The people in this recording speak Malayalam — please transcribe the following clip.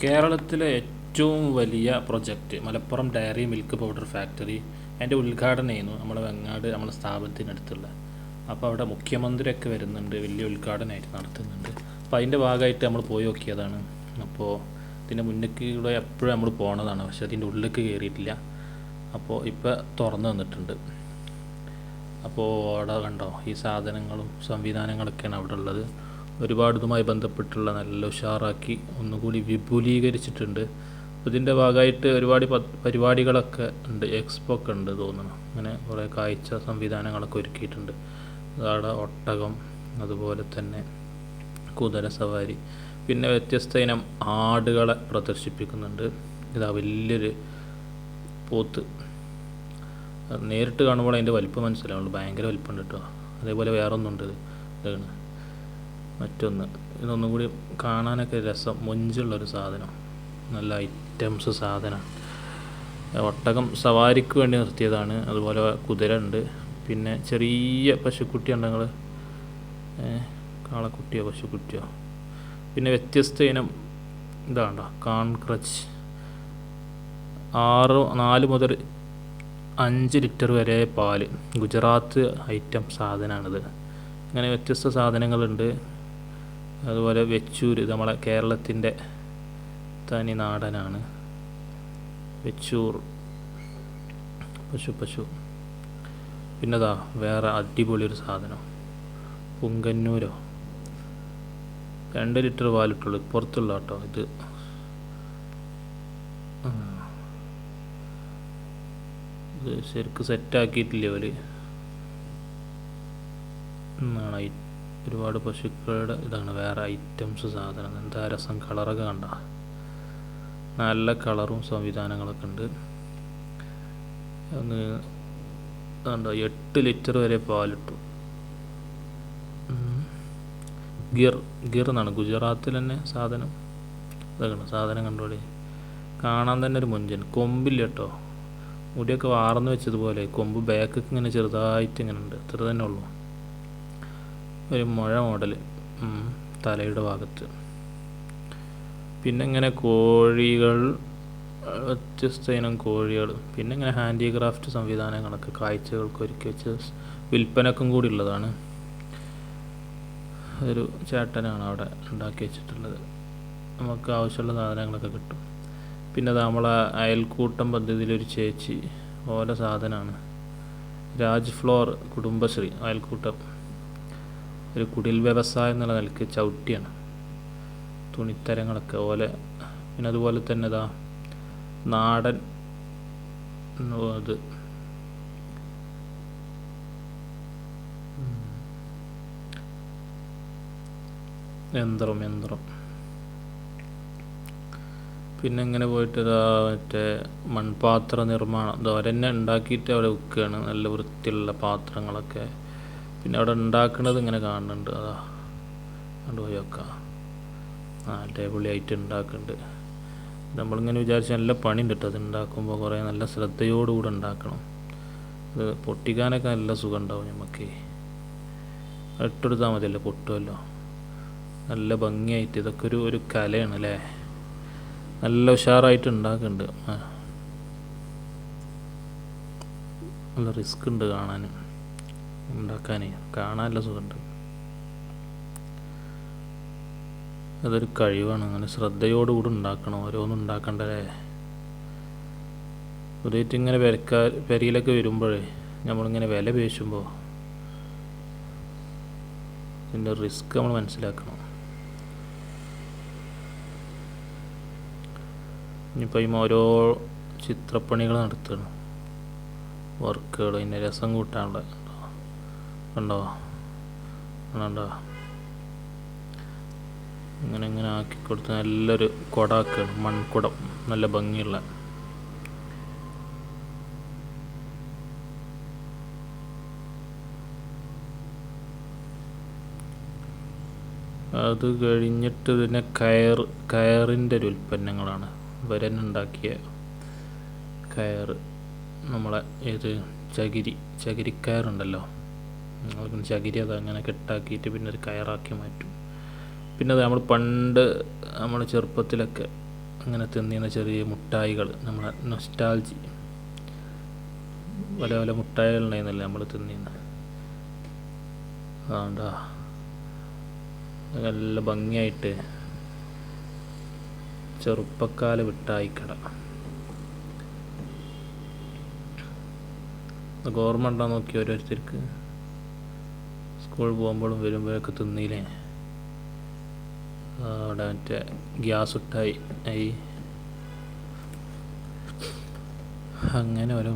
കേരളത്തിലെ ഏറ്റവും വലിയ project Malappuram dairy milk powder factory അതിൻ്റെ ഉദ്ഘാടനമായിരുന്നു നമ്മുടെ വെങ്ങാട് നമ്മുടെ സ്ഥാപനത്തിനടുത്തുള്ള. അപ്പോൾ അവിടെ മുഖ്യമന്ത്രിയൊക്കെ വരുന്നുണ്ട്, വലിയ ഉദ്ഘാടനമായിട്ട് നടത്തുന്നുണ്ട്. അപ്പോൾ അതിൻ്റെ ഭാഗമായിട്ട് നമ്മൾ പോയി നോക്കിയതാണ്. അപ്പോൾ ഇതിൻ്റെ മുന്നിലൂടെ എപ്പോഴും നമ്മൾ പോണതാണ്, പക്ഷേ അതിൻ്റെ ഉള്ളിലേക്ക് കയറിയിട്ടില്ല. അപ്പോൾ ഇപ്പോൾ തുറന്നു തന്നിട്ടുണ്ട്. അപ്പോൾ അവിടെ കണ്ടോ, ഈ സാധനങ്ങളും സംവിധാനങ്ങളൊക്കെയാണ് അവിടെ ഉള്ളത്. ഒരുപാട് ഇതുമായി ബന്ധപ്പെട്ടുള്ള നല്ല ഉഷാറാക്കി ഒന്നുകൂടി വിപുലീകരിച്ചിട്ടുണ്ട്. ഇതിൻ്റെ ഭാഗമായിട്ട് ഒരുപാട് പരിപാടികളൊക്കെ ഉണ്ട്, എക്സ്പോ ഒക്കെ ഉണ്ട് തോന്നുന്നു. അങ്ങനെ കുറേ കാഴ്ച സംവിധാനങ്ങളൊക്കെ ഒരുക്കിയിട്ടുണ്ട്. അവിടെ ഒട്ടകം, അതുപോലെ തന്നെ കുതിര സവാരി, പിന്നെ വ്യത്യസ്ത ഇനം ആടുകളെ പ്രദർശിപ്പിക്കുന്നുണ്ട്. ഇതാ വലിയൊരു പോത്ത്, നേരിട്ട് കാണുമ്പോൾ അതിൻ്റെ വലിപ്പം മനസ്സിലാവുള്ളൂ, ഭയങ്കര വലിപ്പമുണ്ട് കേട്ടോ. അതേപോലെ വേറൊന്നുണ്ട്, ഇതാണ് മറ്റൊന്ന്. ഇതൊന്നും കൂടി കാണാനൊക്കെ രസം, മൊഞ്ചുള്ളൊരു സാധനം, നല്ല ഐറ്റംസ് സാധനം. ഒട്ടകം സവാരിക്ക് വേണ്ടി നിർത്തിയതാണ്. അതുപോലെ കുതിര ഉണ്ട്, പിന്നെ ചെറിയ പശുക്കുട്ടി ഉണ്ട്, നിങ്ങൾ കാളക്കുട്ടിയോ പശുക്കുട്ടിയോ. പിന്നെ വ്യത്യസ്ത ഇനം ഇതാണ്ടോ കാൺക്രച്ച്, 4 മുതൽ 5 ലിറ്റർ വരെ പാല്, ഗുജറാത്ത് ഐറ്റം സാധനമാണിത്. അങ്ങനെ വ്യത്യസ്ത സാധനങ്ങളുണ്ട്. അതുപോലെ വെച്ചൂർ, ഇത് നമ്മളെ കേരളത്തിൻ്റെ തനി നാടനാണ് വെച്ചൂർ പശു. പിന്നെ ഇതാ വേറെ അടിപൊളി ഒരു സാധനം, പുങ്കന്നൂരോ, 2 ലിറ്റർ പാലിട്ടുള്ളൂ, പുറത്തുള്ള കേട്ടോ ഇത്. ഇത് ശരിക്കും സെറ്റാക്കിയിട്ടില്ല അവർ എന്നാണ്. ഒരുപാട് പശുക്കളുടെ ഇതാണ്, വേറെ ഐറ്റംസ് സാധനം. എന്താ രസം, കളറൊക്കെ കണ്ട, നല്ല കളറും സംവിധാനങ്ങളൊക്കെ ഉണ്ട്. ഒന്ന് കണ്ടോ, 8 ലിറ്റർ വരെ പാലിട്ടു. ഗിർ എന്നാണ്, ഗുജറാത്തിൽ തന്നെ സാധനം. ഇതൊക്കെ സാധനം കണ്ടോളി, കാണാൻ തന്നെ ഒരു മുഞ്ചൻ. കൊമ്പില്ല കേട്ടോ, മുടിയൊക്കെ വാർന്ന് വെച്ചതുപോലെ, കൊമ്പ് ബാക്കൊക്കെ ഇങ്ങനെ ചെറുതായിട്ട് ഇങ്ങനെ ഉണ്ട്, ഇത്ര തന്നെ ഉള്ളൂ. ഒരു മുഴ മോഡൽ തലയുടെ ഭാഗത്ത്. പിന്നെ ഇങ്ങനെ കോഴികൾ, വ്യത്യസ്ത ഇനം കോഴികൾ, പിന്നെ ഇങ്ങനെ ഹാൻഡിക്രാഫ്റ്റ് സംവിധാനങ്ങളൊക്കെ കാഴ്ചകൾക്ക് ഒരുക്കി വെച്ച് വിൽപ്പനക്കും കൂടി ഉള്ളതാണ്. ഒരു ചേട്ടനാണ് അവിടെ ഉണ്ടാക്കി വെച്ചിട്ടുള്ളത്. നമുക്ക് ആവശ്യമുള്ള സാധനങ്ങളൊക്കെ കിട്ടും. പിന്നെ അത് നമ്മളെ അയൽക്കൂട്ടം പദ്ധതിയിലൊരു ചേച്ചി, ഓരോ സാധനമാണ്. രാജ് ഫ്ലോർ കുടുംബശ്രീ അയൽക്കൂട്ടം, ഒരു കുടിൽ വ്യവസായം എന്നുള്ള നിലയ്ക്ക് ചവിട്ടിയാണ് തുണിത്തരങ്ങളൊക്കെ ഓലെ. പിന്നെ അതുപോലെ തന്നെ ഇതാ നാടൻ ഇത് യന്ത്രം. പിന്നെ ഇങ്ങനെ പോയിട്ട് ഇതാ മറ്റേ മൺപാത്ര നിർമ്മാണം, ഇത് അവരെന്നെ ഉണ്ടാക്കിയിട്ട് അവിടെ വിൽക്കുകയാണ്, നല്ല വൃത്തിയുള്ള പാത്രങ്ങളൊക്കെ. പിന്നെ അവിടെ ഉണ്ടാക്കുന്നത് ഇങ്ങനെ കാണുന്നുണ്ട്, അതാ കൊണ്ടുപോയി വെക്കാം, അടിപൊളിയായിട്ട് ഉണ്ടാക്കുന്നുണ്ട്. നമ്മളിങ്ങനെ വിചാരിച്ച് നല്ല പണിയുണ്ട് കേട്ടോ, അത് ഉണ്ടാക്കുമ്പോൾ കുറേ നല്ല ശ്രദ്ധയോടുകൂടെ ഉണ്ടാക്കണം. അത് പൊട്ടിക്കാനൊക്കെ നല്ല സുഖം ഉണ്ടാവും നമുക്ക്, ഇട്ടെടുത്താൽ മതിയല്ലോ, പൊട്ടുമല്ലോ. നല്ല ഭംഗിയായിട്ട്, ഇതൊക്കെ ഒരു കലയാണ് അല്ലേ, നല്ല ഉഷാറായിട്ട് ഉണ്ടാക്കുന്നുണ്ട്. നല്ല റിസ്ക് ഉണ്ട് കാണാൻ, ഉണ്ടാക്കാനേ, കാണാനുള്ള സുഖമുണ്ട്. അതൊരു കഴിവാണ്, അങ്ങനെ ശ്രദ്ധയോടുകൂടി ഉണ്ടാക്കണം, ഓരോന്നും ഉണ്ടാക്കണ്ടേ. പുതിയിട്ട് ഇങ്ങനെ പെരയിലൊക്കെ വരുമ്പോഴേ നമ്മളിങ്ങനെ വില പേശുമ്പോൾ ഇതിൻ്റെ റിസ്ക് നമ്മൾ മനസ്സിലാക്കണം. ഇനിയിപ്പോൾ ഈ ഓരോ ചിത്രപ്പണികൾ നടത്തുകയാണ്, വർക്കുകൾ, അതിൻ്റെ രസം കൂട്ടാനുള്ള കണ്ടോ. ഇങ്ങനെ ആക്കിക്കൊടുത്ത് നല്ലൊരു കുടമാക്കുകയാണ്, മൺകുടം, നല്ല ഭംഗിയുള്ള. അത് കഴിഞ്ഞിട്ട് പിന്നെ കയറിൻ്റെ ഒരു ഉൽപ്പന്നങ്ങളാണ്, വരനുണ്ടാക്കിയ കയറ്, നമ്മളെ ചകിരിക്കയറുണ്ടല്ലോ, ചകിരി അത് അങ്ങനെ കെട്ടാക്കിയിട്ട് പിന്നെ ഒരു കയറാക്കി മാറ്റും. പിന്നെ അത് നമ്മൾ പണ്ട് നമ്മൾ ചെറുപ്പത്തിലൊക്കെ അങ്ങനെ തിന്നിരുന്ന ചെറിയ മുട്ടായികൾ, നമ്മളെ നൊസ്റ്റാൾജി, പല പല മുട്ടായികൾ ഉണ്ടായിരുന്നല്ലേ നമ്മൾ തിന്നിരുന്നത്. ആണ്ടാ നല്ല ഭംഗിയായിട്ട് ചെറുപ്പക്കാല മിഠായിക്കട. ഓർമ്മ ഉണ്ടോ നോക്കി ഓരോരുത്തർക്ക് സ്കൂളിൽ പോകുമ്പോഴും വരുമ്പോഴൊക്കെ തിന്നില്ലേ. അവിടെ മറ്റേ ഗ്യാസ് മിഠായി, അങ്ങനെ ഓരോ